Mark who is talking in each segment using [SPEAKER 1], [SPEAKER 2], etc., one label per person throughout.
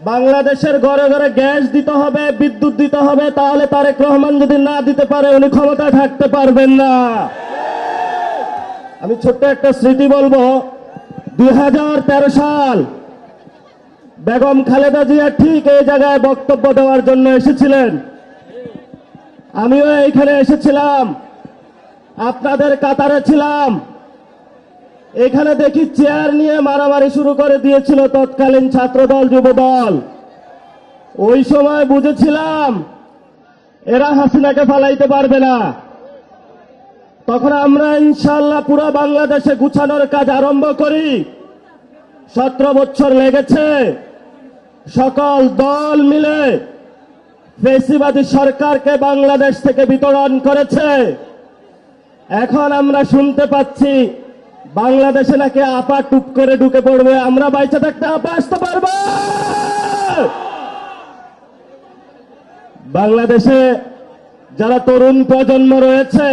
[SPEAKER 1] বাংলাদেশের ঘরে ঘরে গ্যাস দিতে হবে, বিদ্যুৎ দিতে হবে, তাহলে তারেক রহমান যদি না দিতে পারে উনি ক্ষমতায় থাকতে পারবেন না। আমি ছোট্ট একটা স্মৃতি বলবো। 2013 সাল বেগম খালেদা জিয়া ঠিক এই জায়গায় বক্তব্য দেওয়ার জন্য এসেছিলেন। আমিও এইখানে এসেছিলাম, আপনাদের কাতারে ছিলাম। এখানে দেখি চেয়ার নিয়ে মারামারি শুরু করে দিয়েছিল তৎকালীন ছাত্রদল যুবদল। ওই সময় বুঝেছিলাম এরা হাসিনাকে ফালাইতে পারবে না। তখন আমরা ইনশাআল্লাহ পুরো বাংলাদেশে গুছানোর কাজ আরম্ভ করি। 17 বছর লেগেছে। সকল দল মিলে ফ্যাসিবাদী সরকারকে বাংলাদেশ থেকে বিতরণ করেছে। এখন আমরা শুনতে পাচ্ছি বাংলাদেশে নাকি আপা টুপ করে ঢুকে পড়বে। আমরা বাইচা থাকতে আপা আসতে পারবো? বাংলাদেশে যারা তরুণ প্রজন্ম রয়েছে,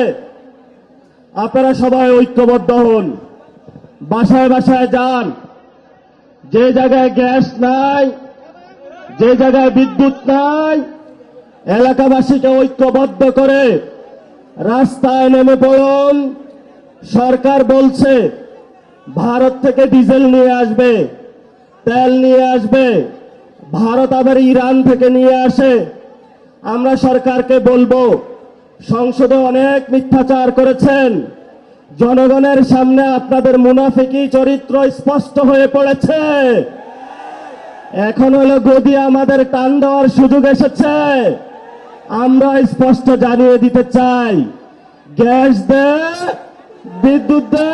[SPEAKER 1] আপনারা সবাই ঐক্যবদ্ধ হন, বাসায় বাসায় যান। যে জায়গায় গ্যাস নাই, যে জায়গায় বিদ্যুৎ নাই, এলাকাবাসীকে ঐক্যবদ্ধ করে রাস্তায় নেমে পড়ুন। সরকার বলছে ভারত থেকে ডিজেল নিয়ে আসবে, তেল নিয়ে আসবে, ভারত আবার ইরান থেকে নিয়ে আসে। আমরা সরকারকে বলবো, সংসদে অনেক মিথ্যাচার করেছেন, জনগণের সামনে আপনাদের মুনাফিকি চরিত্র স্পষ্ট হয়ে পড়েছে। এখন হলো গদি আমাদের টান দেওয়ার সুযোগ এসেছে। আমরা স্পষ্ট জানিয়ে দিতে চাই, গ্যাস দে, বিদ্যুৎ দে,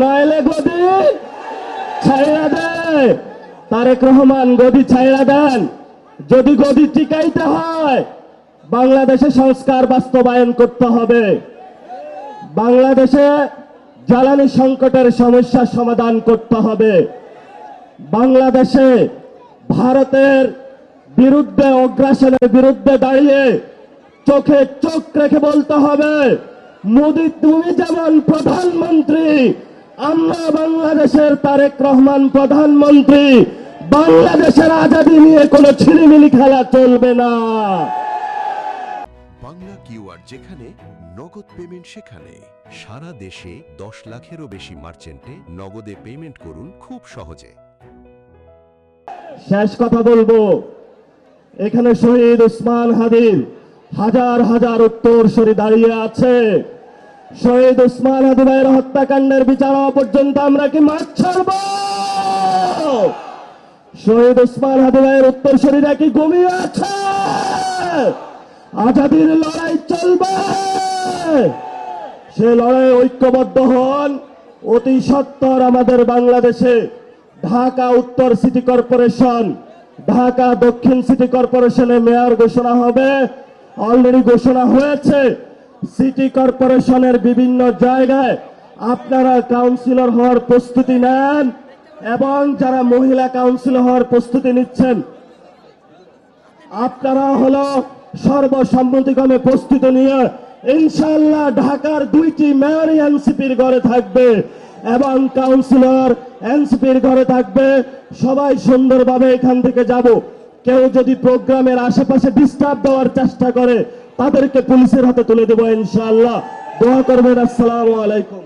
[SPEAKER 1] নইলে গদি ছাইড়া দে। তারেক রহমান গদি ছাইড়া দেন। যদি গদি টিকাইতে হয় বাংলাদেশে সংস্কার বাস্তবায়ন করতে হবে। বাংলাদেশে জ্বালানি সংকটের সমস্যার সমাধান করতে হবে। বাংলাদেশে ভারতের বিরুদ্ধে, অগ্রাসনের বিরুদ্ধে দাঁড়িয়ে চোখে চোখ রেখে বলতে হবে, মোদি তুমি যেমন প্রধানমন্ত্রী, আমরা বাংলাদেশের তারেক রহমান প্রধানমন্ত্রী। বাংলাদেশের আজাদী নিয়ে কোনো ছিনিমিনি খেলা চলবে না।
[SPEAKER 2] বাংলা কিউআর, যেখানে নগদ পেমেন্ট সেখানে। সারা দেশে 10 লাখেরও বেশি মার্চেন্টে নগদে পেমেন্ট করুন খুব সহজে।
[SPEAKER 1] শেষ কথা বলবো, এখানে শহীদ ওসমান হাদির হাজার হাজার উত্তরসূরি দাঁড়িয়ে আছে। শহীদ ওসমান হাদি ভাইয়ের হত্যাকাণ্ডের বিচার হওয়া পর্যন্ত আমরা কি মাঠ ছাড়ব? শহীদ ওসমান হাদি ভাইয়ের উত্তরসূরিরা কি ঘুমিয়ে আছে? আজাদির লড়াই চলবে। সে লড়াই ঐক্যবদ্ধ হন। অতি সত্বর আমাদের বাংলাদেশে ঢাকা উত্তর সিটি কর্পোরেশন, ঢাকা দক্ষিণ সিটি কর্পোরেশনে মেয়র ঘোষণা হবে। অলরেডি ঘোষণা হয়েছে। সিটি কর্পোরেশনের বিভিন্ন জায়গায় আপনারা কাউন্সিলর হওয়ার প্রস্তুতি নেন, এবং যারা মহিলা কাউন্সিলর হওয়ার প্রস্তুতি নিচ্ছেন আপনারা হলো সর্বসম্মতিক্রমে প্রস্তুতি নিয়ে ইনশাআল্লাহ ঢাকার 2টি মেয়রই এনসিপির ঘরে থাকবে এবং কাউন্সিলর এনসিপির ঘরে থাকবে। সবাই সুন্দরভাবে এখান থেকে যাব। কেউ যদি প্রোগ্রামের আশেপাশে ডিস্টার্ব দেওয়ার চেষ্টা করে তাদেরকে পুলিশের হাতে তুলে দেব ইনশাআল্লাহ। দোয়া করবেন। আসসালামু আলাইকুম।